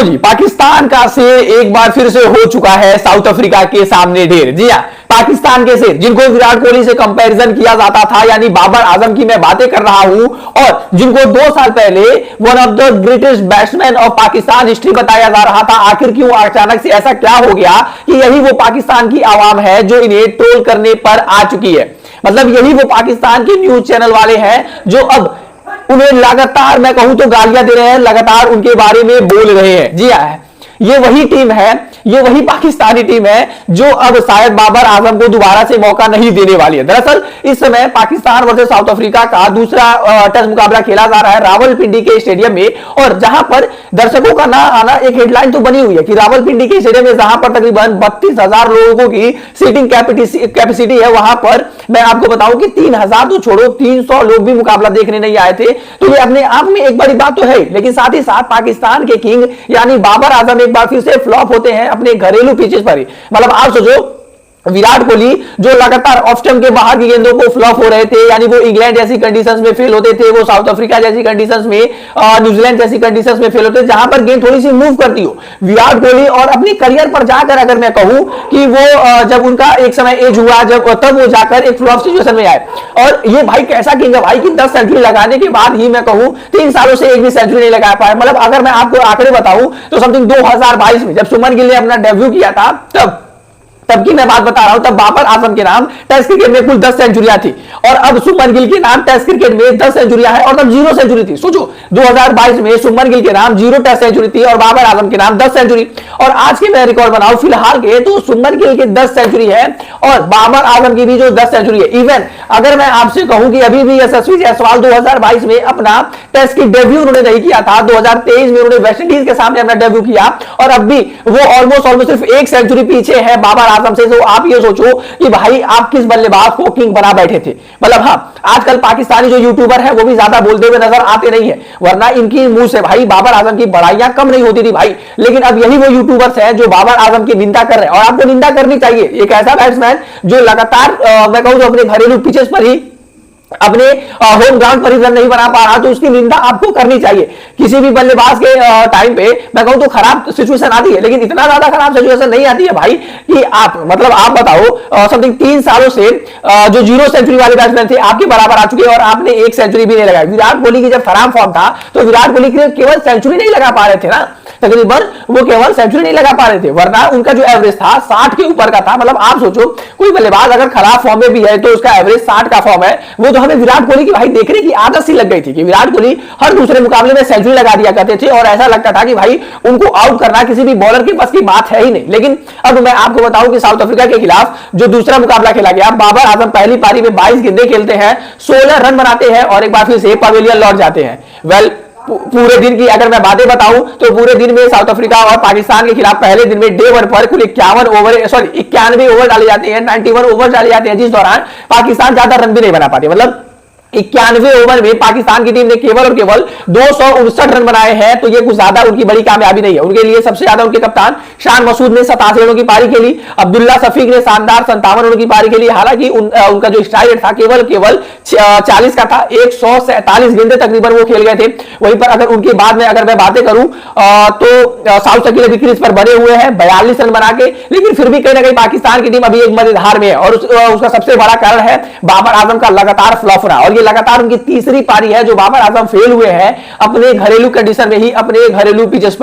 जी, पाकिस्तान का शेर एक बार फिर से हो चुका है साउथ अफ्रीका के सामने ढेर। जी हां, पाकिस्तान के शेर जिनको विराट कोहली से कंपैरिजन किया जाता था, यानी बाबर आजम की मैं बातें कर रहा हूं, और जिनको 2 साल पहले one of the greatest batsman of Pakistan history बताया जा रहा था, आखिर क्यों अचानक से ऐसा क्या हो गया कि यही वो पाकिस्तान की आवाम है जो इन्हें ट्रोल करने पर आ चुकी है। मतलब यही वो पाकिस्तान के न्यूज चैनल वाले हैं जो अब उन्हें लगातार, मैं कहूं तो गालियां दे रहे हैं, लगातार उनके बारे में बोल रहे हैं। जी हां, ये वही टीम है, ये वही पाकिस्तानी टीम है जो अब शायद बाबर आजम को दोबारा से मौका नहीं देने वाली है। दरअसल इस समय पाकिस्तान वर्सेस साउथ अफ्रीका का दूसरा टेस्ट मुकाबला खेला जा रहा है रावलपिंडी के स्टेडियम में, और जहां पर दर्शकों का ना आना, एक हेडलाइन तो बनी हुई है कि रावलपिंडी के स्टेडियम में जहां पर तकरीबन 32,000 लोगों की सीटिंग कैपेसिटी है, वहां पर मैं आपको बताऊं कि 3,000 तो छोड़ो, 300 लोग भी मुकाबला देखने नहीं आए थे। तो ये अपने आप में एक बड़ी बात तो है, लेकिन साथ ही साथ पाकिस्तान के किंग यानी बाबर आजम एक बार फिर से फ्लॉप होते हैं अपने घरेलू पिचेस पर ही। मतलब आप सोचो, विराट कोहली जो लगातार ऑफ स्टंप के बाहर की गेंदों को फ्लॉप हो रहे थे, यानी वो इंग्लैंड जैसी कंडीशंस में फेल होते थे, वो साउथ अफ्रीका जैसी कंडीशंस में, न्यूजीलैंड जैसी कंडीशंस में फेल होते थे, जहां पर गेंद थोड़ी सी मूव करती हो। विराट कोहली और अपने करियर पर जाकर अगर मैं कहूं कि वो जब उनका एक समय एज हुआ, जब तब वो जाकर एक फ्लॉप सिचुएशन में आए, और ये भाई कैसा किंग है भाई कि 10 सेंचुरी लगाने के बाद ही मैं कहूं 3 सालों से एक भी सेंचुरी नहीं लगा पाया। मतलब अगर मैं आपको आंकड़े बताऊं तो समथिंग 2022 में जब सुमन गिल ने अपना डेब्यू किया था, तब की मैं बात बता रहा हूं, तब बाबर आजम के नाम टेस्ट क्रिकेट में कुल 10 सेंचुरियां थी, और अब सुमन गिल के नाम टेस्ट क्रिकेट में 10 सेंचुरियां है, और तब 0 सेंचुरी थी। सोचो 2022 में सुमन गिल के नाम 0 टेस्ट सेंचुरी थी और बाबर आजम के नाम 10 सेंचुरी। और आज के मैं रिकॉर्ड बनाऊं फिलहाल के, तो सुमन गिल के 10 सेंचुरी है और बाबर आजम की भी जो 10 सेंचुरी है। इवन अगर मैं आपसे कहूं कि अभी भी यशस्वी जायसवाल 2022 में अपना टेस्ट की डेब्यू उन्होंने नहीं किया था, 2023 में उन्होंने वेस्टइंडीज के सामने अपना डेब्यू किया, और अब भी वो ऑलमोस्ट सिर्फ 1 सेंचुरी पीछे है बाबर आजम से। तो आप ये सोचो कि भाई आप किस बल्लेबाज को किंग बना बैठे थे। मतलब हाँ, आजकल पाकिस्तानी जो यूट्यूबर है वो भी ज्यादा बोलते हुए नजर आते नहीं है, वरना इनकी मुंह से भाई बाबर आजम की बड़ाइयां कम नहीं होती थी भाई। लेकिन अब यही वो यूट्यूबर्स हैं जो बाबर आजम की निंदा कर रहे हैं, और आपको निंदा करनी चाहिए। एक ऐसा बैट्समैन जो लगातार मैं कहूं तो अपने घरेलू पिचेस पर ही, अपने होम ग्राउंड पर रन नहीं बना पा रहा, तो उसकी निंदा आपको करनी चाहिए। किसी भी बल्लेबाज के टाइम पे मैं कहूं तो खराब सिचुएशन आती है, लेकिन इतना ज्यादा खराब सिचुएशन नहीं आती है भाई कि आप, मतलब आप बताओ समथिंग 3 सालों से जो 0 सेंचुरी वाले बैट्समैन थे आपके बराबर आ चुके हैं, और आपने 1 सेंचुरी भी नहीं लगाई। विराट कोहली की जब खराब फॉर्म था तो विराट कोहली केवल सेंचुरी नहीं लगा पा रहे थे ना, तकरीबन वो केवल सेंचुरी नहीं लगा पा रहे थे, वरना उनका जो एवरेज था 60 के ऊपर का था। मतलब आप सोचो, कोई बल्लेबाज अगर खराब फॉर्म में भी है तो उसका एवरेज 60 का फॉर्म है। वो तो हमें विराट कोहली की भाई देखने की आदत सी लग गई थी कि विराट कोहली हर दूसरे मुकाबले में सेंचुरी लगा दिया करते थे, और ऐसा लगता था कि भाई उनको आउट करना किसी भी बॉलर के बस की बात है ही नहीं। लेकिन अब मैं आपको बताऊं कि साउथ अफ्रीका के खिलाफ जो दूसरा मुकाबला खेला गया, बाबर आजम पहली पारी में 22 गेंदें खेलते हैं, 16 रन बनाते हैं, और एक बार फिर से पवेलियन लौट जाते हैं। वेल, पूरे दिन की अगर मैं बातें बताऊं तो पूरे दिन में साउथ अफ्रीका और पाकिस्तान के खिलाफ पहले दिन में डे 1 पर कुल 91 ओवर डाले जाते हैं, 91 ओवर डाले जाते हैं, जिस दौरान पाकिस्तान ज्यादा रन भी नहीं बना पाती। मतलब 91 ओवर में पाकिस्तान की टीम ने केवल और केवल 259 रन बनाए हैं, तो ये कुछ ज्यादा उनकी बड़ी कामयाबी नहीं है। उनके लिए सबसे ज्यादा उनके कप्तान शान मसूद ने 87 रनों की पारी खेली, अब्दुल्ला शफीक ने शानदार 57 रनों की पारी खेली। हालांकि उनका जो स्ट्राइक रेट था केवल 40 का था, 147 गेंदें तकरीबन वो खेल गए थे। वहीं पर अगर उनके बाद में अगर मैं बातें करूं तो साउथ अफ्रीका भी क्रीज पर बने हुए हैं 42 रन बना के, लेकिन फिर भी कहीं ना कहीं पाकिस्तान की टीम अभी एक मजेदार में है, और उसका सबसे बड़ा कारण है बाबर आजम का लगातार फ्लॉप रहा, और ये लगातार उनकी तीसरी पारी है जो बाबर आजम फेल हुए हैं अपने घरेलू कंडीशन में ही, अपने घरेलू पिचेस पर।